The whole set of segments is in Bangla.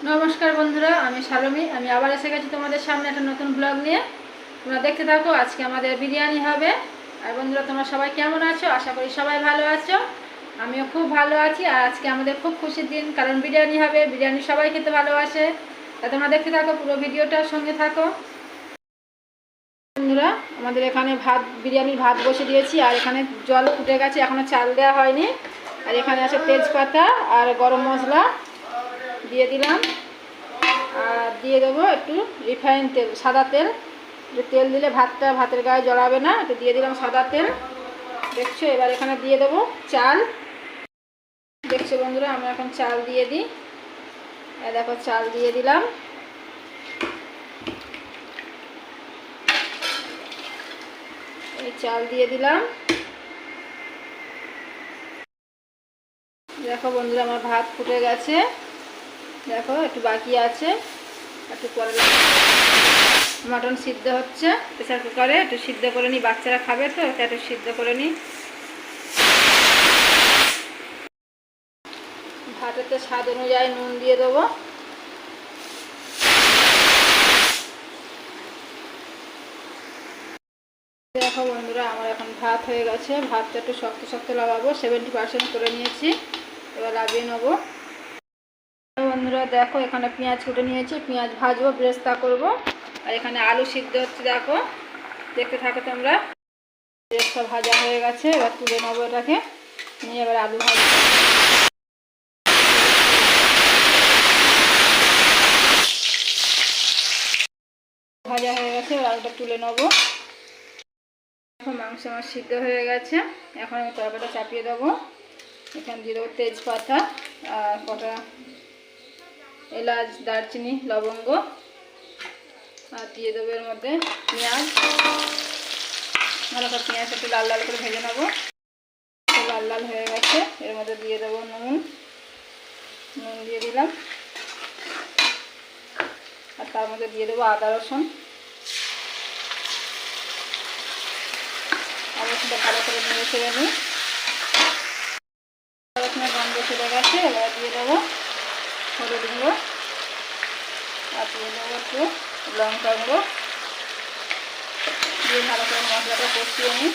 नमस्कार बंधुरा आमी शालमी आमी आबार एसे गेছি তোমাদের সামনে একটা নতুন ব্লগ নিয়ে। তোমরা দেখতে থাকো। আজকে আমাদের বিরিয়ানি হবে। আর বন্ধুরা তোমরা সবাই কেমন আছো? আশা করি সবাই ভালো আছো। আমিও খুব ভালো আছি। আর আজকে আমাদের খুব খুশির দিন, কারণ বিরিয়ানি হবে। বিরিয়ানি সবাই খেতে ভালোবাসে। তাই তোমরা দেখতে থাকো, পুরো ভিডিওটার সঙ্গে থাকো। বন্ধুরা আমাদের এখানে বিরিয়ানির ভাত বসে দিয়েছি, আর এখানে জল ফুটে গেছে, এখনো চাল দেওয়া হয়নি। আর এখানে আছে তেজপাতা আর গরম মশলা দিয়ে দিলাম। আর দিয়ে দেবো একটু রিফাইন তেল, সাদা তেল। তেল দিলে ভাতের গায়ে জড়াবে না, একটু দিয়ে দিলাম সাদা তেল। দেখছো? এবার এখানে দিয়ে দেবো চাল। দেখছো বন্ধুরা, আমরা এখন চাল দিয়ে দিই। দেখো চাল দিয়ে দিলাম। এই চাল দিয়ে দিলাম। দেখো বন্ধুরা, আমার ভাত ফুটে গেছে। দেখো একটু বাকি আছে, একটু পরে মটন সিদ্ধ হচ্ছে প্রেসার কুকারে। একটু সিদ্ধ করে নিই, বাচ্চারা খাবে তো, এটা একটু সিদ্ধ করে নিই। ভাতেতে স্বাদ অনুযায়ী নুন দিয়ে দেবো। দেখো বন্ধুরা, আমার এখন ভাত হয়ে গেছে। ভাতটা একটু শক্ত শক্ত লাগাবো, 70% করে নিয়েছি। এবার লাভিয়ে নেবো। বন্ধুরা দেখো, এখানে পেঁয়াজ কুটে নিয়েছি, পেঁয়াজ ভাজবো, বেরেস্তা করব। আর এখানে আলু সিদ্ধ হচ্ছে, দেখো দেখতে থাকো তোমরা। বেরেস্তা ভাজা হয়ে গেছে, এবার তুলে নেবো এটাকে নিয়ে। এবার আলু ভাজা হয়ে গেছে, এবার আলুটা তুলে নেবো। এখন মাংস আমার সিদ্ধ হয়ে গেছে। এখন আমি তরকারিটা চাপিয়ে দেবো। এখানে দিয়ে দেবো তেজপাতা আর কটা এলাচ, দারচিনি, লবঙ্গ। আর দিয়ে দেবো এর মধ্যে পেঁয়াজ। ভালো করে পেঁয়াজটা একটু লাল লাল করে ভেজে নেবো। লাল লাল হয়ে গেছে, এর মধ্যে দিয়ে দেবো নুন দিয়ে দিলাম। আর তার মধ্যে দিয়ে দেবো আদা রসুন। আদা রসুনটা ভালো করে নিয়ে ছেড়ে নিই। আদা রসুনের গন্ধ চলে গেছে, এবার দিয়ে দেবো হলুদ গুঁড়ো। আর দিয়ে দেবো একটু লঙ্কা গুঁড়ো দিয়ে ভালো করে মশলাটা কষিয়ে নিই।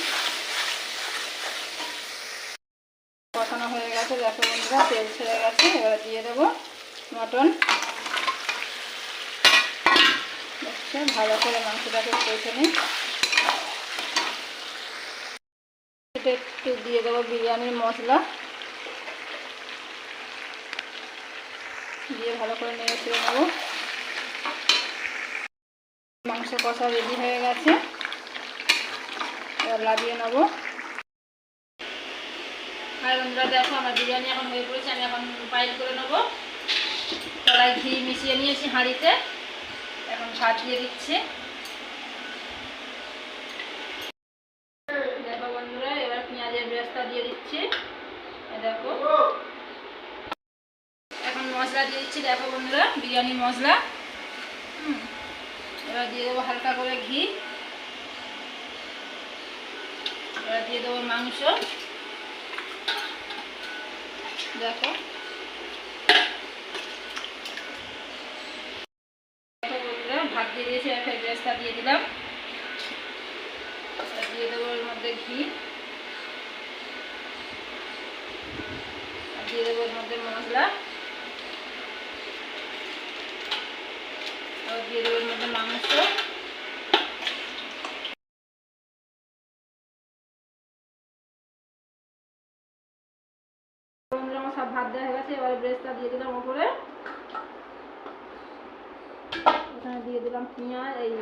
কষানো হয়ে গেছে, দেখো বন্ধুরা তেল ছেড়ে গেছে। এবার দিয়ে দেবো মটন। দেখছো, ভালো করে মাংসটাকে কষে নিই। এটা একটু দিয়ে দেবো বিরিয়ানির মশলা দিয়ে ভালো করে নেড়ে চেড়ে নেবো। মাংস কষা রেডি হয়ে গেছে, এবার লাগিয়ে নেবো। আর বন্ধুরা দেখো, আমার বিরিয়ানি এখন হয়ে পড়েছে। আমি এখন পাইল করে নেবো। কড়াই ঘি মিশিয়ে নিয়েছি হাঁড়িতে, এখন ভাত দিয়ে দিচ্ছি। দেখো বন্ধুরা, এবার পেঁয়াজের বেরেস্তা দিয়ে দিচ্ছি। দেখো এখন মশলা দিয়ে দিচ্ছি। দেখো বন্ধুরা, বিরিয়ানি মশলা। এবার দিয়ে দেবো হালকা করে ঘি। এবার দিয়ে দেবো মাংস। দেখো বন্ধুরা, ভাত দিয়ে দিয়েছি, একটা বেরেস্তা দিয়ে দিলাম। দিয়ে দেবো এর মধ্যে ঘি। আর দিয়ে দেবো এর মধ্যে মশলা। আর দিয়ে দেবো এর মধ্যে মাংস। আমার সব ভাত দেওয়া হয়ে গেছে, এবার বেরেস্তা দিয়ে দিলাম উপরে। এখানে দিয়ে দিলাম পেঁয়াজ, এই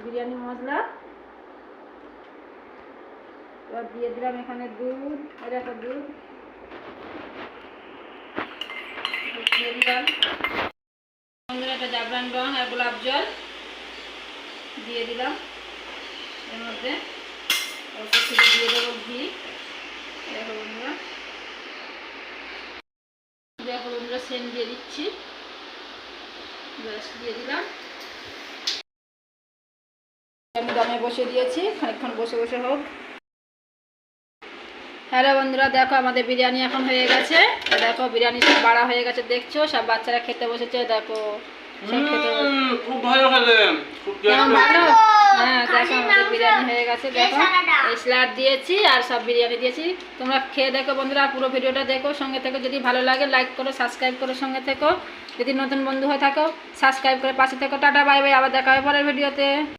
বিরিয়ানি মশলা। এবার দিয়ে দিলাম এখানে দুধ, এরকম দুধ দিয়ে দিলাম। একটা জাফরান রং আর গোলাপ জল দিয়ে দিলাম এর মধ্যে। অল্প থেকে দিয়ে দেবো ঘি। দেখো বন্ধুরা, দেখো বন্ধুরা, সেন দিয়ে দিচ্ছি। ব্যাস দিয়ে দিলাম। আমি দমে বসে দিয়েছি, খানিকক্ষণ বসে বসে হোক। হ্যালো বন্ধুরা, দেখো আমাদের বিরিয়ানি এখন হয়ে গেছে। দেখো বিরিয়ানি সব বাড়া হয়ে গেছে, দেখছো সব বাচ্চারা খেতে বসেছে। দেখো সব খেতে খুব ভালো খেলেন, খুব কেমন ভালো। হ্যাঁ দেখো আমাদের বিরিয়ানি হয়ে গেছে। দেখো এই স্যালাড দিয়েছি আর সব বিরিয়ানি দিয়েছি। তোমরা খেয়ে দেখো বন্ধুরা, পুরো ভিডিওটা দেখো, সঙ্গে থেকো। যদি ভালো লাগে লাইক করো, সাবস্ক্রাইব করো, সঙ্গে থেকো। যদি নতুন বন্ধু হয়ে থাকো সাবস্ক্রাইব করে পাশে থেকো। টাটা বাই বাই, আবার দেখা হবে পরের ভিডিওতে।